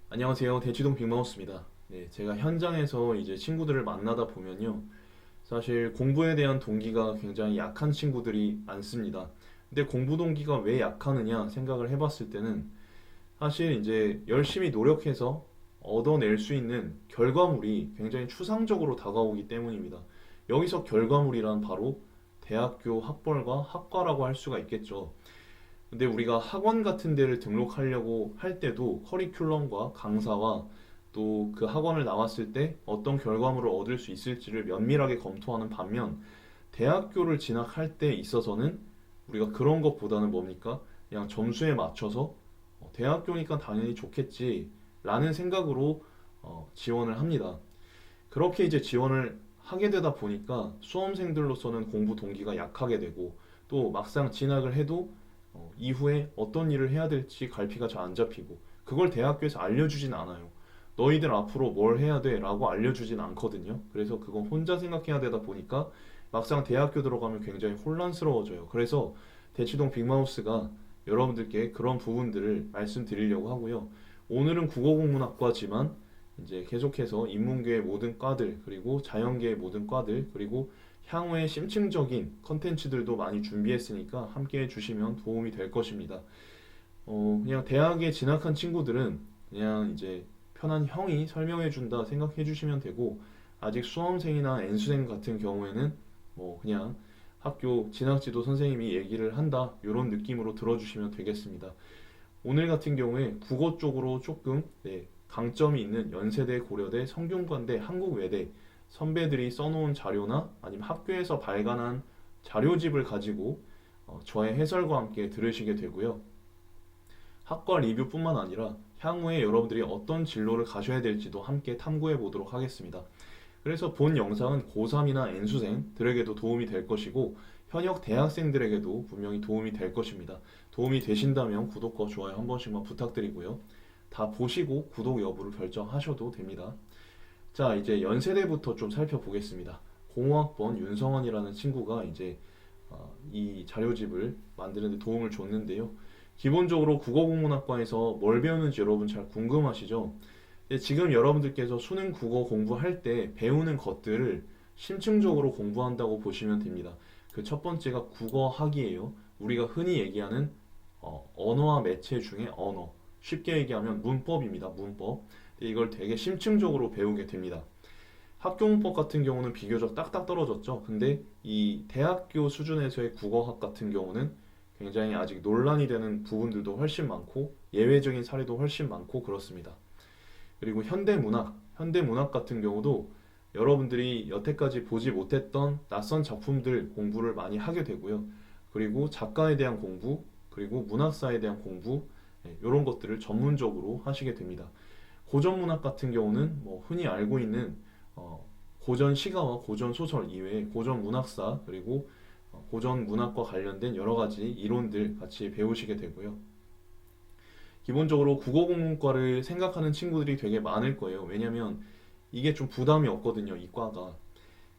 안녕하세요. 대치동 빅마우스입니다. 네, 제가 현장에서 이제 친구들을 만나다 보면요. 사실 공부에 대한 동기가 굉장히 약한 친구들이 많습니다. 근데 공부 동기가 왜 약하느냐 생각을 해봤을 때는 사실 이제 열심히 노력해서 얻어낼 수 있는 결과물이 굉장히 추상적으로 다가오기 때문입니다. 여기서 결과물이란 바로 대학교 학벌과 학과라고 할 수가 있겠죠. 근데 우리가 학원 같은 데를 등록하려고 할 때도 커리큘럼과 강사와 또 그 학원을 나왔을 때 어떤 결과물을 얻을 수 있을지를 면밀하게 검토하는 반면 대학교를 진학할 때 있어서는 우리가 그런 것보다는 뭡니까? 그냥 점수에 맞춰서 대학교니까 당연히 좋겠지 라는 생각으로 지원을 합니다. 그렇게 이제 지원을 하게 되다 보니까 수험생들로서는 공부 동기가 약하게 되고 또 막상 진학을 해도 이후에 어떤 일을 해야 될지 갈피가 잘 안 잡히고 그걸 대학교에서 알려주진 않아요. 너희들 앞으로 뭘 해야 돼 라고 알려주진 않거든요. 그래서 그건 혼자 생각해야 되다 보니까 막상 대학교 들어가면 굉장히 혼란스러워져요. 그래서 대치동 빅마우스가 여러분들께 그런 부분들을 말씀드리려고 하고요. 오늘은 국어국문학과지만 이제 계속해서 인문계의 모든 과들 그리고 자연계의 모든 과들 그리고 향후에 심층적인 컨텐츠들도 많이 준비했으니까 함께 해주시면 도움이 될 것입니다. 그냥 대학에 진학한 친구들은 그냥 이제 편한 형이 설명해준다 생각해 주시면 되고 아직 수험생이나 N수생 같은 경우에는 뭐 그냥 학교 진학지도 선생님이 얘기를 한다 이런 느낌으로 들어주시면 되겠습니다. 오늘 같은 경우에 국어 쪽으로 조금 강점이 있는 연세대, 고려대, 성균관대, 한국외대 선배들이 써놓은 자료나 아니면 학교에서 발간한 자료집을 가지고 저의 해설과 함께 들으시게 되고요. 학과 리뷰뿐만 아니라 향후에 여러분들이 어떤 진로를 가셔야 될지도 함께 탐구해 보도록 하겠습니다. 그래서 본 영상은 고3이나 N수생들에게도 도움이 될 것이고 현역 대학생들에게도 분명히 도움이 될 것입니다. 도움이 되신다면 구독과 좋아요 한 번씩만 부탁드리고요. 다 보시고 구독 여부를 결정하셔도 됩니다. 자, 이제 연세대부터 좀 살펴보겠습니다. 공호학번 윤성원이라는 친구가 이제 이 자료집을 만드는 데 도움을 줬는데요. 기본적으로 국어국문학과에서 뭘 배우는지 여러분 잘 궁금하시죠? 지금 여러분들께서 수능 국어 공부할 때 배우는 것들을 심층적으로 공부한다고 보시면 됩니다. 그 첫 번째가 국어학이에요. 우리가 흔히 얘기하는 언어와 매체 중에 언어. 쉽게 얘기하면 문법입니다. 문법. 이걸 되게 심층적으로 배우게 됩니다. 학교 문법 같은 경우는 비교적 딱딱 떨어졌죠. 근데 이 대학교 수준에서의 국어학 같은 경우는 굉장히 아직 논란이 되는 부분들도 훨씬 많고 예외적인 사례도 훨씬 많고 그렇습니다. 그리고 현대문학 같은 경우도 여러분들이 여태까지 보지 못했던 낯선 작품들 공부를 많이 하게 되고요. 그리고 작가에 대한 공부, 그리고 문학사에 대한 공부, 이런 것들을 전문적으로 하시게 됩니다. 고전문학 같은 경우는 뭐 흔히 알고 있는 고전 시가와 고전 소설 이외에 고전 문학사 그리고 고전 문학과 관련된 여러 가지 이론들 같이 배우시게 되고요. 기본적으로 국어국문과를 생각하는 친구들이 되게 많을 거예요. 왜냐면 이게 좀 부담이 없거든요, 이 과가.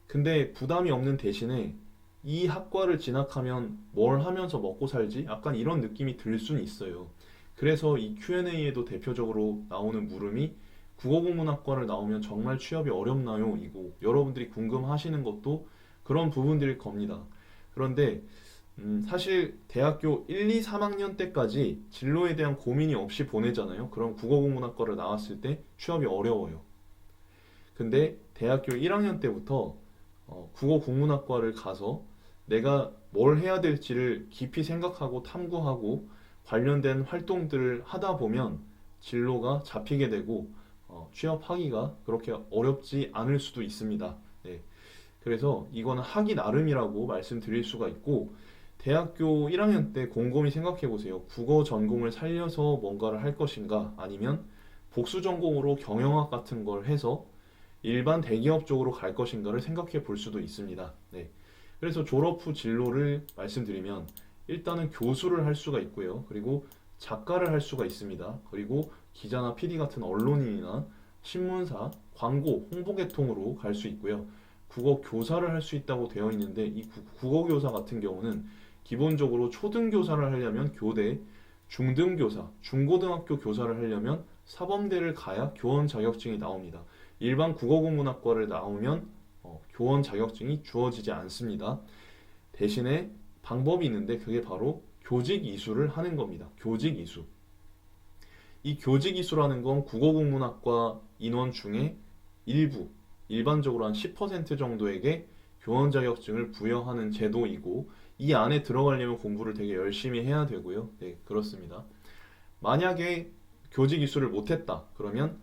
근데 부담이 없는 대신에 이 학과를 진학하면 뭘 하면서 먹고 살지? 약간 이런 느낌이 들 수는 있어요. 그래서 이 Q&A에도 대표적으로 나오는 물음이 국어국문학과를 나오면 정말 취업이 어렵나요? 이고 여러분들이 궁금하시는 것도 그런 부분들일 겁니다. 그런데 사실 대학교 1, 2, 3학년 때까지 진로에 대한 고민이 없이 보내잖아요. 그럼 국어국문학과를 나왔을 때 취업이 어려워요. 근데 대학교 1학년 때부터 국어국문학과를 가서 내가 뭘 해야 될지를 깊이 생각하고 탐구하고 관련된 활동들을 하다 보면 진로가 잡히게 되고 취업하기가 그렇게 어렵지 않을 수도 있습니다. 네. 그래서 이거는 하기 나름이라고 말씀드릴 수가 있고 대학교 1학년 때 곰곰이 생각해 보세요. 국어 전공을 살려서 뭔가를 할 것인가 아니면 복수 전공으로 경영학 같은 걸 해서 일반 대기업 쪽으로 갈 것인가를 생각해 볼 수도 있습니다. 네. 그래서 졸업 후 진로를 말씀드리면 일단은 교수를 할 수가 있고요. 그리고 작가를 할 수가 있습니다. 그리고 기자나 PD 같은 언론인이나 신문사, 광고, 홍보계통으로 갈 수 있고요. 국어 교사를 할 수 있다고 되어 있는데 이 국어 교사 같은 경우는 기본적으로 초등교사를 하려면 교대, 중등교사, 중고등학교 교사를 하려면 사범대를 가야 교원 자격증이 나옵니다. 일반 국어국문학과를 나오면 교원 자격증이 주어지지 않습니다. 대신에 방법이 있는데 그게 바로 교직 이수를 하는 겁니다. 교직 이수. 이 교직 이수라는 건 국어국문학과 인원 중에 일부, 일반적으로 한 10% 정도에게 교원 자격증을 부여하는 제도이고 이 안에 들어가려면 공부를 되게 열심히 해야 되고요. 네, 그렇습니다. 만약에 교직 이수를 못했다. 그러면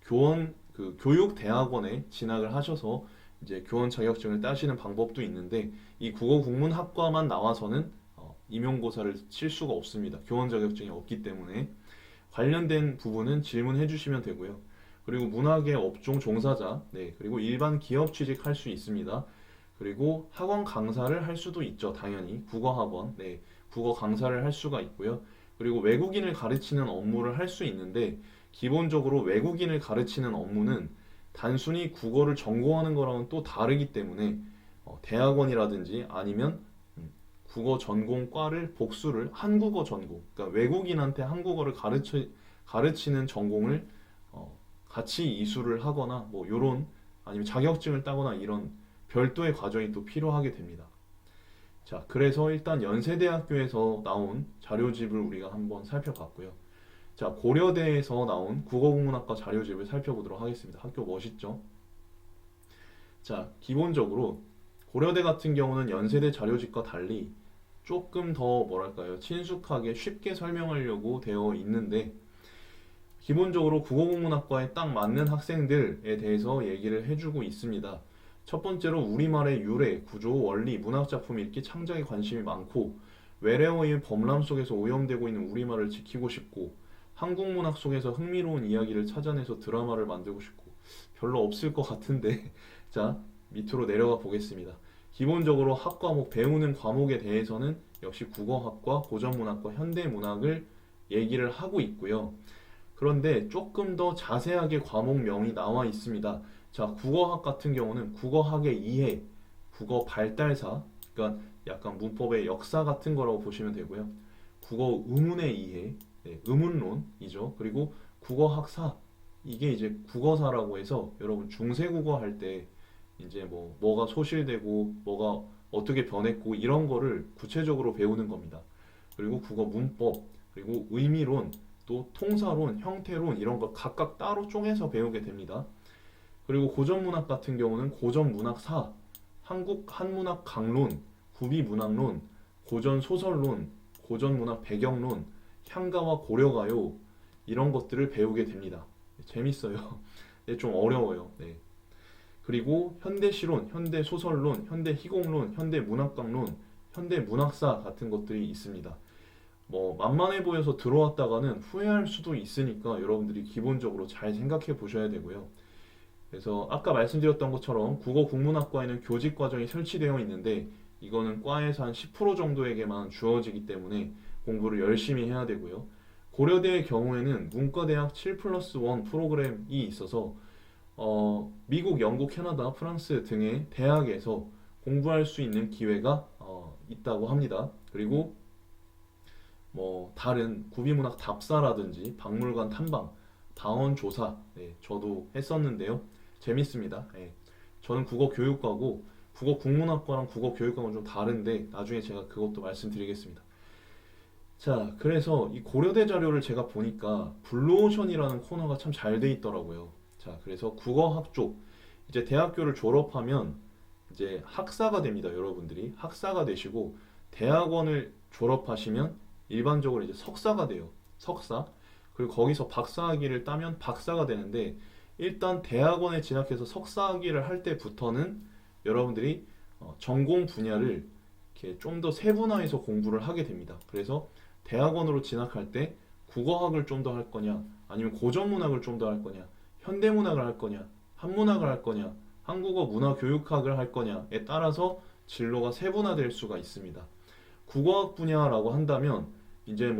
교원 교육대학원에 진학을 하셔서 이제 교원 자격증을 따시는 방법도 있는데 이 국어국문학과만 나와서는 임용고사를 칠 수가 없습니다. 교원 자격증이 없기 때문에 관련된 부분은 질문해 주시면 되고요. 그리고 문학의 업종 종사자, 네, 그리고 일반 기업 취직할 수 있습니다. 그리고 학원 강사를 할 수도 있죠. 당연히 국어학원, 네, 국어 강사를 할 수가 있고요. 그리고 외국인을 가르치는 업무를 할 수 있는데 기본적으로 외국인을 가르치는 업무는 단순히 국어를 전공하는 거랑은 또 다르기 때문에 대학원이라든지 아니면 국어 전공과를 복수를 한국어 전공, 그러니까 외국인한테 한국어를 가르치는 전공을 같이 이수를 하거나 뭐 요런 아니면 자격증을 따거나 이런 별도의 과정이 또 필요하게 됩니다. 자, 그래서 일단 연세대학교에서 나온 자료집을 우리가 한번 살펴봤고요. 자, 고려대에서 나온 국어국문학과 자료집을 살펴보도록 하겠습니다. 학교 멋있죠? 자, 기본적으로 고려대 같은 경우는 연세대 자료집과 달리 조금 더 뭐랄까요? 친숙하게 쉽게 설명하려고 되어 있는데 기본적으로 국어국문학과에 딱 맞는 학생들에 대해서 얘기를 해주고 있습니다. 첫 번째로 우리말의 유래, 구조, 원리, 문학작품 읽기, 창작에 관심이 많고 외래어의 범람 속에서 오염되고 있는 우리말을 지키고 싶고 한국문학 속에서 흥미로운 이야기를 찾아내서 드라마를 만들고 싶고 별로 없을 것 같은데 자, 밑으로 내려가 보겠습니다. 기본적으로 학 과목, 배우는 과목에 대해서는 역시 국어학과, 고전문학과, 현대문학을 얘기를 하고 있고요. 그런데 조금 더 자세하게 과목명이 나와 있습니다. 자, 국어학 같은 경우는 국어학의 이해, 국어 발달사, 그러니까 약간 문법의 역사 같은 거라고 보시면 되고요. 국어 의문의 이해, 네, 의문론이죠. 그리고 국어학사, 이게 이제 국어사라고 해서 여러분 중세국어 할 때 이제 뭐가 소실되고 뭐가 어떻게 변했고 이런 거를 구체적으로 배우는 겁니다. 그리고 국어 문법, 그리고 의미론, 또 통사론, 형태론 이런 걸 각각 따로 쪼개서 배우게 됩니다. 그리고 고전문학 같은 경우는 고전문학사, 한국 한문학 강론, 구비문학론, 고전소설론, 고전문학 배경론, 향가와 고려가요 이런 것들을 배우게 됩니다. 재밌어요. 네, 좀 어려워요. 네. 그리고 현대시론, 현대소설론, 현대희곡론, 현대문학강론, 현대문학사 같은 것들이 있습니다. 만만해 보여서 들어왔다가는 후회할 수도 있으니까 여러분들이 기본적으로 잘 생각해 보셔야 되고요. 그래서 아까 말씀드렸던 것처럼 국어국문학과에는 교직 과정이 설치되어 있는데 이거는 과에서 한 10% 정도에게만 주어지기 때문에 공부를 열심히 해야 되고요. 고려대의 경우에는 문과대학 7+1 프로그램이 있어서 미국, 영국, 캐나다, 프랑스 등의 대학에서 공부할 수 있는 기회가 있다고 합니다. 그리고 다른 구비문학 답사라든지 박물관 탐방, 방언 조사, 네, 저도 했었는데요. 재밌습니다. 네. 저는 국어교육과고 국어국문학과랑 국어교육과는 좀 다른데 나중에 제가 그것도 말씀드리겠습니다. 자, 그래서 이 고려대 자료를 제가 보니까 블루오션이라는 코너가 참 잘 돼 있더라고요. 자, 그래서 국어학 쪽 이제 대학교를 졸업하면 이제 학사가 됩니다. 여러분들이 학사가 되시고 대학원을 졸업하시면 일반적으로 이제 석사가 돼요. 석사. 그리고 거기서 박사학위를 따면 박사가 되는데 일단 대학원에 진학해서 석사학위를 할 때부터는 여러분들이 전공 분야를 이렇게 좀 더 세분화해서 공부를 하게 됩니다. 그래서 대학원으로 진학할 때 국어학을 좀 더 할 거냐, 아니면 고전문학을 좀 더 할 거냐, 현대문학을 할 거냐, 한문학을 할 거냐, 한국어 문화교육학을 할 거냐에 따라서 진로가 세분화될 수가 있습니다. 국어학 분야라고 한다면 이제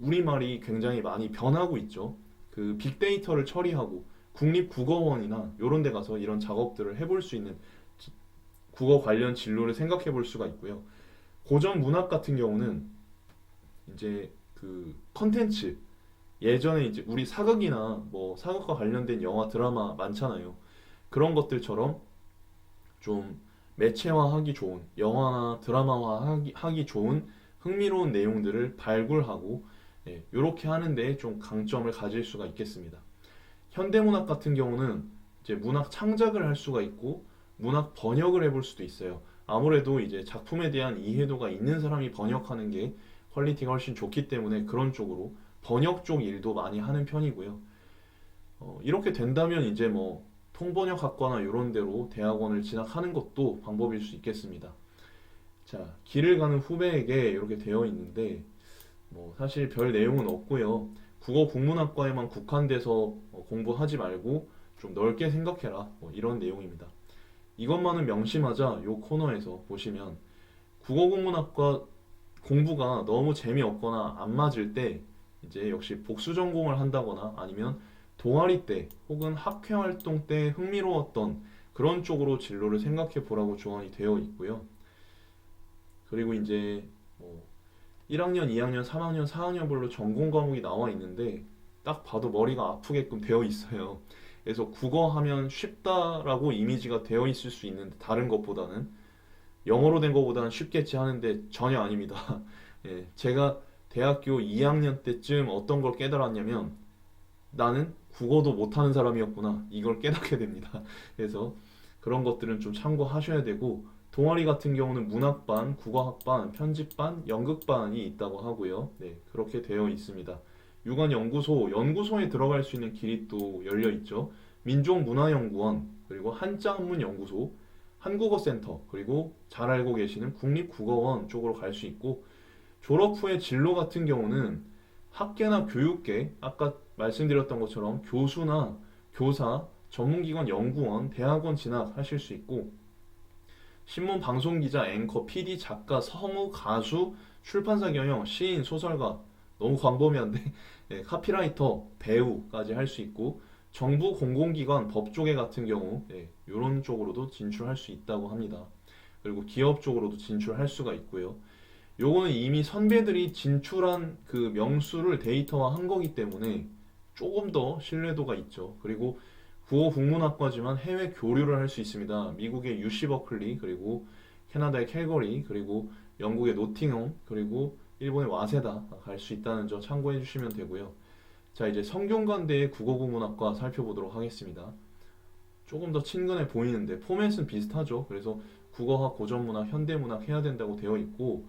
우리말이 굉장히 많이 변하고 있죠. 그 빅데이터를 처리하고 국립국어원이나 이런 데 가서 이런 작업들을 해볼 수 있는 국어 관련 진로를 생각해 볼 수가 있고요. 고전 문학 같은 경우는 이제 그 컨텐츠, 예전에 이제 우리 사극이나 뭐 사극과 관련된 영화 드라마 많잖아요. 그런 것들처럼 좀 매체화하기 좋은, 영화나 드라마화하기 좋은 흥미로운 내용들을 발굴하고, 이렇게 하는데 좀 강점을 가질 수가 있겠습니다. 현대문학 같은 경우는 이제 문학 창작을 할 수가 있고 문학 번역을 해볼 수도 있어요. 아무래도 이제 작품에 대한 이해도가 있는 사람이 번역하는 게 퀄리티가 훨씬 좋기 때문에 그런 쪽으로 번역 쪽 일도 많이 하는 편이고요. 이렇게 된다면 이제 뭐 통번역학과나 이런 데로 대학원을 진학하는 것도 방법일 수 있겠습니다. 자, 길을 가는 후배에게 이렇게 되어 있는데 뭐 사실 별 내용은 없고요. 국어 국문학과에만 국한돼서 공부하지 말고 좀 넓게 생각해라. 뭐 이런 내용입니다. 이것만은 명심하자. 요 코너에서 보시면 국어 국문학과 공부가 너무 재미없거나 안 맞을 때 이제 역시 복수 전공을 한다거나 아니면 동아리 때 혹은 학회 활동 때 흥미로웠던 그런 쪽으로 진로를 생각해 보라고 조언이 되어 있고요. 그리고 이제 뭐 1학년, 2학년, 3학년, 4학년별로 전공 과목이 나와 있는데 딱 봐도 머리가 아프게끔 되어 있어요. 그래서 국어 하면 쉽다라고 이미지가 되어 있을 수 있는데 다른 것보다는 영어로 된 것보다는 쉽겠지 하는데 전혀 아닙니다. 예, 제가 대학교 2학년 때쯤 어떤 걸 깨달았냐면 나는 국어도 못하는 사람이었구나. 이걸 깨닫게 됩니다. 그래서 그런 것들은 좀 참고하셔야 되고 동아리 같은 경우는 문학반, 국어학반, 편집반, 연극반이 있다고 하고요. 네, 그렇게 되어 있습니다. 유관연구소, 연구소에 들어갈 수 있는 길이 또 열려 있죠. 민족문화연구원, 그리고 한자한문연구소, 한국어센터, 그리고 잘 알고 계시는 국립국어원 쪽으로 갈 수 있고 졸업 후에 진로 같은 경우는 학계나 교육계, 아까 말씀드렸던 것처럼 교수나 교사, 전문기관 연구원, 대학원 진학하실 수 있고 신문 방송 기자, 앵커, PD, 작가, 성우, 가수, 출판사 경영, 시인, 소설가 너무 광범위한데 카피라이터, 배우까지 할 수 있고 정부 공공기관, 법조계 같은 경우 이런 쪽으로도 진출할 수 있다고 합니다. 그리고 기업 쪽으로도 진출할 수가 있고요. 요거는 이미 선배들이 진출한 그 명수를 데이터화한 거기 때문에 조금 더 신뢰도가 있죠. 그리고 국어 국문학과지만 해외 교류를 할 수 있습니다. 미국의 UC 버클리, 그리고 캐나다의 캘거리, 그리고 영국의 노팅엄, 그리고 일본의 와세다 갈 수 있다는 점 참고해 주시면 되고요. 자, 이제 성균관대의 국어 국문학과 살펴보도록 하겠습니다. 조금 더 친근해 보이는데 포맷은 비슷하죠. 그래서 국어학, 고전문학, 현대문학 해야 된다고 되어 있고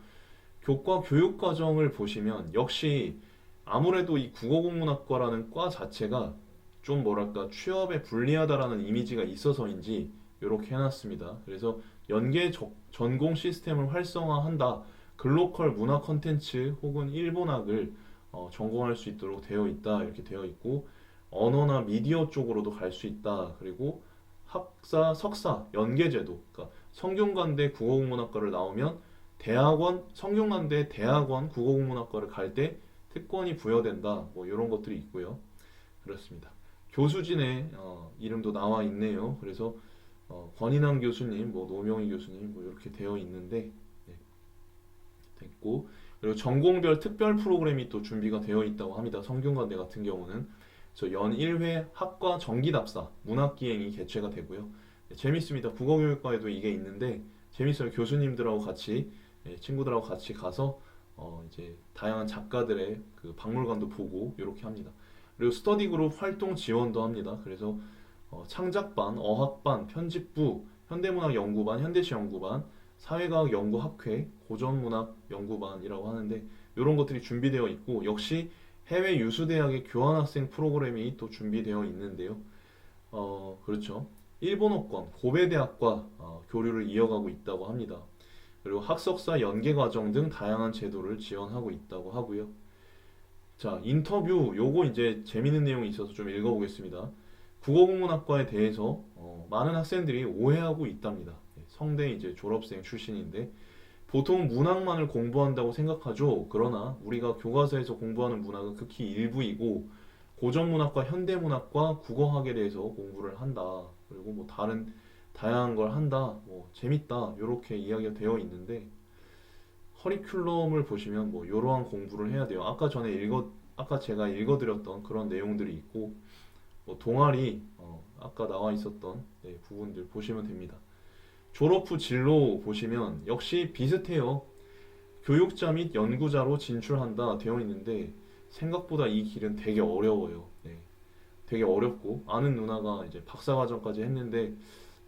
교과 교육과정을 보시면 역시 아무래도 이 국어국문학과라는 과 자체가 좀 뭐랄까 취업에 불리하다라는 이미지가 있어서인지 이렇게 해놨습니다. 그래서 전공 시스템을 활성화한다. 글로컬 문화 컨텐츠 혹은 일본학을 전공할 수 있도록 되어 있다. 이렇게 되어 있고 언어나 미디어 쪽으로도 갈 수 있다. 그리고 학사, 석사, 연계제도. 그러니까 성균관대 국어국문학과를 나오면 대학원, 성균관대 대학원 국어국문학과를 갈 때 특권이 부여된다. 뭐 이런 것들이 있고요. 그렇습니다. 교수진의 이름도 나와 있네요. 그래서 권인환 교수님, 뭐 노명희 교수님, 뭐 이렇게 되어 있는데 네, 됐고 그리고 전공별 특별 프로그램이 또 준비가 되어 있다고 합니다. 성균관대 같은 경우는 그래서 연 1회 학과 정기답사 문학기행이 개최가 되고요. 네, 재밌습니다. 국어교육과에도 이게 있는데 재밌어요. 교수님들하고 같이 친구들하고 같이 가서 이제 다양한 작가들의 그 박물관도 보고 이렇게 합니다. 그리고 스터디 그룹 활동 지원도 합니다. 그래서 창작반, 어학반, 편집부, 현대문학 연구반, 현대시 연구반, 사회과학 연구학회, 고전문학 연구반이라고 하는데 이런 것들이 준비되어 있고 역시 해외 유수대학의 교환학생 프로그램이 또 준비되어 있는데요. 그렇죠. 일본어권, 고베대학과 교류를 이어가고 있다고 합니다. 그리고 학석사 연계 과정 등 다양한 제도를 지원하고 있다고 하고요. 자, 인터뷰 요거 이제 재밌는 내용이 있어서 좀 읽어보겠습니다. 국어국문학과에 대해서 많은 학생들이 오해하고 있답니다. 성대 이제 졸업생 출신인데 보통 문학만을 공부한다고 생각하죠. 그러나 우리가 교과서에서 공부하는 문학은 극히 일부이고 고전문학과 현대문학과 국어학에 대해서 공부를 한다. 그리고 뭐 다른 다양한 걸 한다. 뭐 재밌다. 이렇게 이야기가 되어 있는데 커리큘럼을 보시면 뭐 이러한 공부를 해야 돼요. 아까 제가 읽어드렸던 그런 내용들이 있고 뭐 동아리 아까 나와 있었던 네, 부분들 보시면 됩니다. 졸업 후 진로 보시면 역시 비슷해요. 교육자 및 연구자로 진출한다 되어 있는데 생각보다 이 길은 되게 어려워요. 네, 되게 어렵고 아는 누나가 이제 박사과정까지 했는데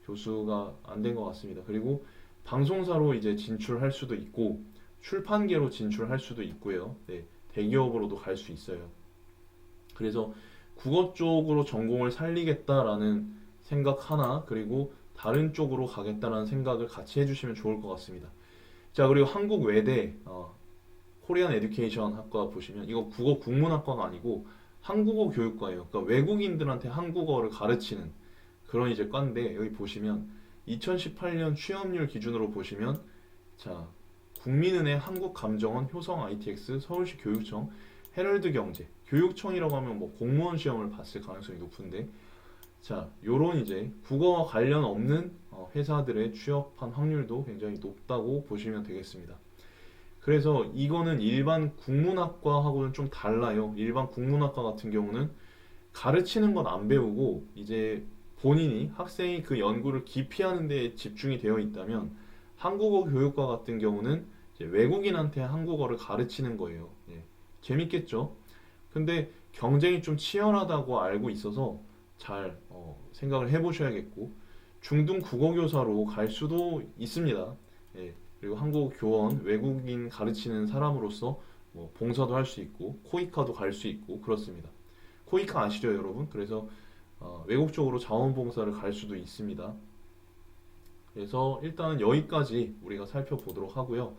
교수가 안 된 것 같습니다. 그리고 방송사로 이제 진출할 수도 있고 출판계로 진출할 수도 있고요. 네, 대기업으로도 갈 수 있어요. 그래서 국어 쪽으로 전공을 살리겠다라는 생각 하나 그리고 다른 쪽으로 가겠다라는 생각을 같이 해주시면 좋을 것 같습니다. 자, 그리고 한국 외대 코리안 에듀케이션 학과 보시면 이거 국어 국문학과가 아니고 한국어 교육과예요. 그러니까 외국인들한테 한국어를 가르치는 그런 이제 과인데 여기 보시면 2018년 취업률 기준으로 보시면 자, 국민은행 한국감정원 효성 ITX 서울시 교육청 헤럴드 경제 교육청이라고 하면 뭐 공무원 시험을 봤을 가능성이 높은데 자, 요런 이제 국어와 관련 없는 회사들의 취업한 확률도 굉장히 높다고 보시면 되겠습니다. 그래서 이거는 일반 국문학과하고는 좀 달라요. 일반 국문학과 같은 경우는 가르치는 건 안 배우고 이제 본인이 학생이 그 연구를 기피하는 데 집중이 되어 있다면 한국어 교육과 같은 경우는 이제 외국인한테 한국어를 가르치는 거예요. 예, 재밌겠죠? 근데 경쟁이 좀 치열하다고 알고 있어서 잘 생각을 해보셔야겠고 중등 국어교사로 갈 수도 있습니다. 예, 그리고 한국 교원 외국인 가르치는 사람으로서 뭐 봉사도 할 수 있고 코이카도 갈 수 있고 그렇습니다. 코이카 아시죠, 여러분? 그래서 외국 쪽으로 자원봉사를 갈 수도 있습니다. 그래서 일단은 여기까지 우리가 살펴보도록 하고요.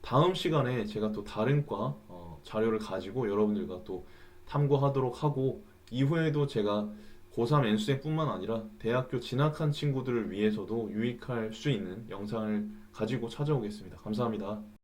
다음 시간에 제가 또 다른 과 자료를 가지고 여러분들과 또 탐구하도록 하고 이후에도 제가 고3 N수생뿐만 아니라 대학교 진학한 친구들을 위해서도 유익할 수 있는 영상을 가지고 찾아오겠습니다. 감사합니다.